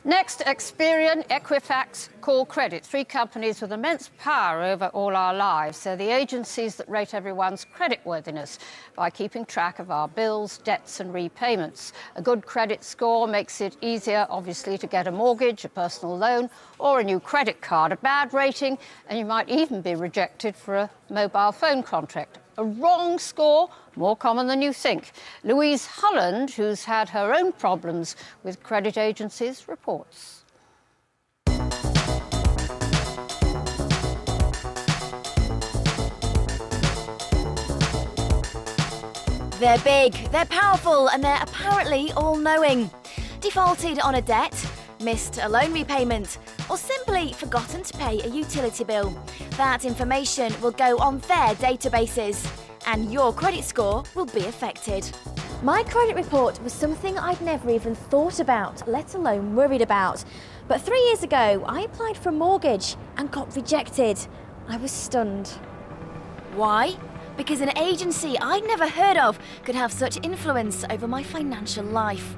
Next, Experian, Equifax, Call Credit, three companies with immense power over all our lives. They're the agencies that rate everyone's creditworthiness by keeping track of our bills, debts and repayments. A good credit score makes it easier, obviously, to get a mortgage, a personal loan or a new credit card. A bad rating and you might even be rejected for a mobile phone contract. A wrong score, more common than you think. Louise Hulland, who's had her own problems with credit agencies, reports. They're big, they're powerful, and they're apparently all-knowing. Defaulted on a debt, missed a loan repayment, or simply forgotten to pay a utility bill. That information will go on their databases, and your credit score will be affected. My credit report was something I'd never even thought about, let alone worried about. But 3 years ago, I applied for a mortgage and got rejected. I was stunned. Why? Because an agency I'd never heard of could have such influence over my financial life.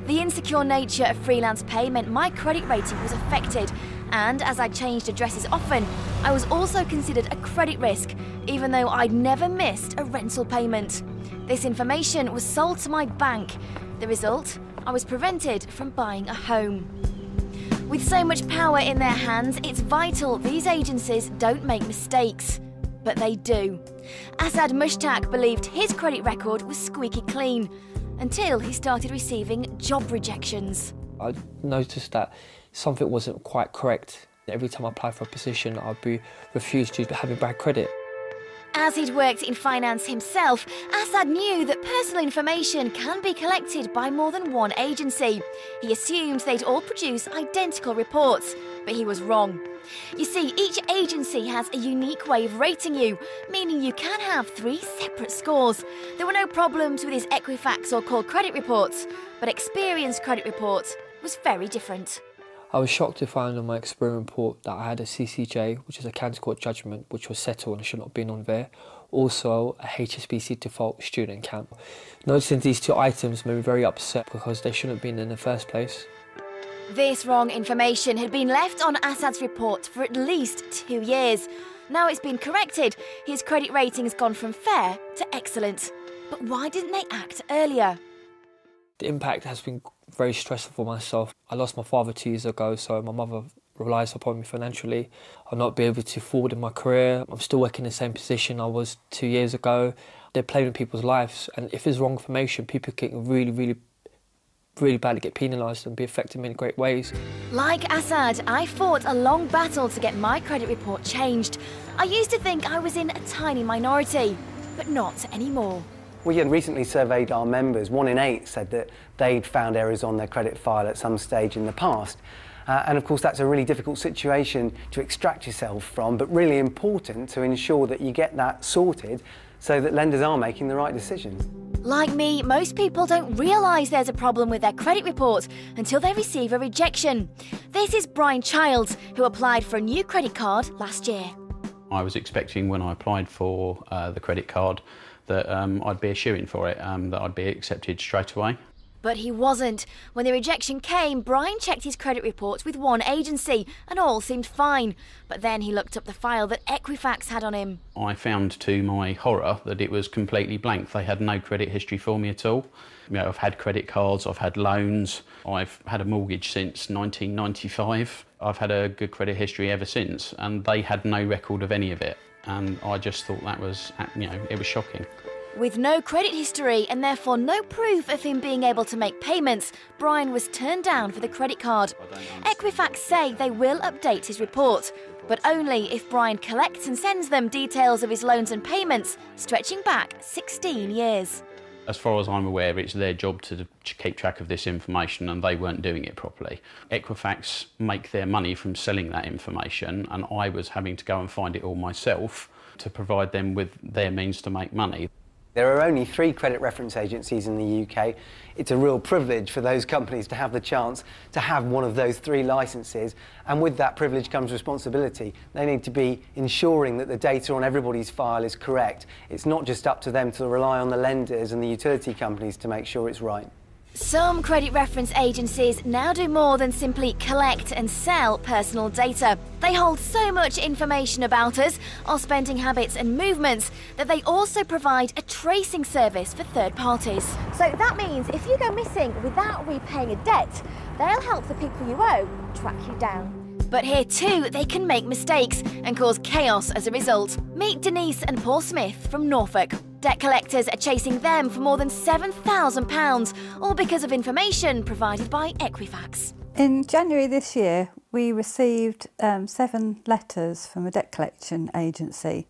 The insecure nature of freelance pay meant my credit rating was affected, and as I changed addresses often, I was also considered a credit risk, even though I'd never missed a rental payment. This information was sold to my bank. The result? I was prevented from buying a home. With so much power in their hands, it's vital these agencies don't make mistakes. But they do. Asad Mushtaq believed his credit record was squeaky clean, until he started receiving job rejections. I noticed that something wasn't quite correct. Every time I applied for a position, I'd be refused due to having bad credit. As he'd worked in finance himself, Asad knew that personal information can be collected by more than one agency. He assumed they'd all produce identical reports, but he was wrong. You see, each agency has a unique way of rating you, meaning you can have 3 separate scores. There were no problems with his Equifax or Call Credit reports, but Experian's credit report was very different. I was shocked to find on my Experian report that I had a CCJ, which is a county court judgment, which was settled and should not have been on there. Also, a HSBC default student account. Noticing these 2 items made me very upset because they shouldn't have been in the first place. This wrong information had been left on Asad's report for at least 2 years. Now it's been corrected, his credit rating's gone from fair to excellent. But why didn't they act earlier? The impact has been very stressful for myself. I lost my father 2 years ago, so my mother relies upon me financially. I'll not be able to forward in my career. I'm still working in the same position I was 2 years ago. They're playing with people's lives, and if there's wrong information, people can really badly get penalised and be affected in great ways. Like Asad, I fought a long battle to get my credit report changed. I used to think I was in a tiny minority, but not anymore. We had recently surveyed our members. 1 in 8 said that they'd found errors on their credit file at some stage in the past. And of course, that's a really difficult situation to extract yourself from, but really important to ensure that you get that sorted so that lenders are making the right decision. Like me, most people don't realise there's a problem with their credit report until they receive a rejection. This is Brian Childs, who applied for a new credit card last year. I was expecting when I applied for the credit card that I'd be a shoo-in for it, that I'd be accepted straight away. But he wasn't. When the rejection came, Brian checked his credit report with one agency and all seemed fine. But then he looked up the file that Equifax had on him. I found to my horror that it was completely blank. They had no credit history for me at all. You know, I've had credit cards, I've had loans, I've had a mortgage since 1995. I've had a good credit history ever since, and they had no record of any of it. And I just thought that was, you know, it was shocking. With no credit history and therefore no proof of him being able to make payments, Brian was turned down for the credit card. Equifax say they will update his report, but only if Brian collects and sends them details of his loans and payments, stretching back 16 years. As far as I'm aware, it's their job to keep track of this information, and they weren't doing it properly. Equifax make their money from selling that information, and I was having to go and find it all myself to provide them with their means to make money. There are only 3 credit reference agencies in the UK. It's a real privilege for those companies to have the chance to have one of those 3 licences, and with that privilege comes responsibility. They need to be ensuring that the data on everybody's file is correct. It's not just up to them to rely on the lenders and the utility companies to make sure it's right. Some credit reference agencies now do more than simply collect and sell personal data. They hold so much information about us, our spending habits and movements, that they also provide a tracing service for third parties. So that means if you go missing without repaying a debt, they'll help the people you owe track you down. But here too, they can make mistakes and cause chaos as a result. Meet Denise and Paul Smith from Norfolk. Debt collectors are chasing them for more than £7,000, all because of information provided by Equifax. In January this year, we received 7 letters from a debt collection agency,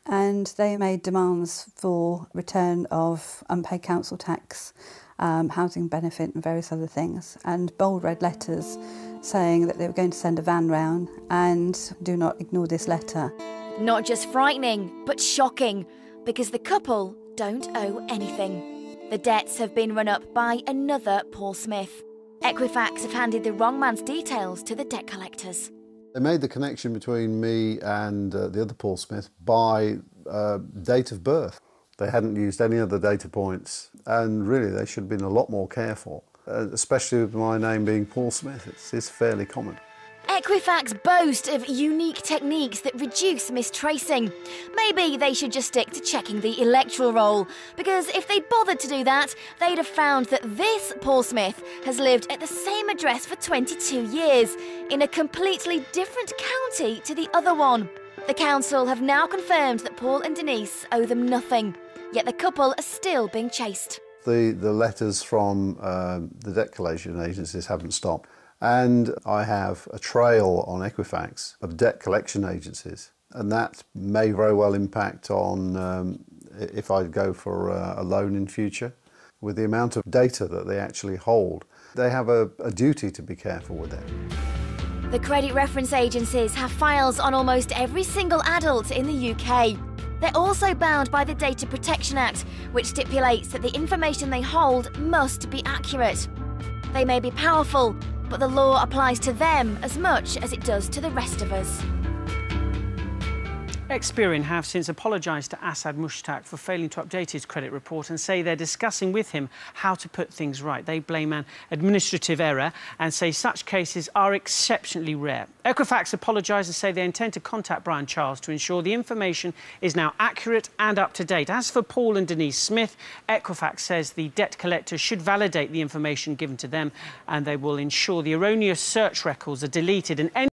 and they made demands for return of unpaid council tax, housing benefit and various other things, and bold red letters saying that they were going to send a van round and do not ignore this letter. Not just frightening, but shocking, because the couple don't owe anything. The debts have been run up by another Paul Smith. Equifax have handed the wrong man's details to the debt collectors. They made the connection between me and the other Paul Smith by date of birth. They hadn't used any other data points, and really they should have been a lot more careful, especially with my name being Paul Smith. It's fairly common. Equifax boast of unique techniques that reduce mistracing. Maybe they should just stick to checking the electoral roll, because if they'd bothered to do that, they'd have found that this Paul Smith has lived at the same address for 22 years, in a completely different county to the other one. The council have now confirmed that Paul and Denise owe them nothing, yet the couple are still being chased. The letters from the debt collection agencies haven't stopped. And I have a trail on Equifax of debt collection agencies, and that may very well impact on if I go for a loan in future. With the amount of data that they actually hold, they have a duty to be careful with it. The credit reference agencies have files on almost every single adult in the UK. They're also bound by the Data Protection Act, which stipulates that the information they hold must be accurate. They may be powerful, but the law applies to them as much as it does to the rest of us. Experian have since apologised to Asad Mushtaq for failing to update his credit report and say they're discussing with him how to put things right. They blame an administrative error and say such cases are exceptionally rare. Equifax apologise and say they intend to contact Brian Charles to ensure the information is now accurate and up to date. As for Paul and Denise Smith, Equifax says the debt collectors should validate the information given to them, and they will ensure the erroneous search records are deleted and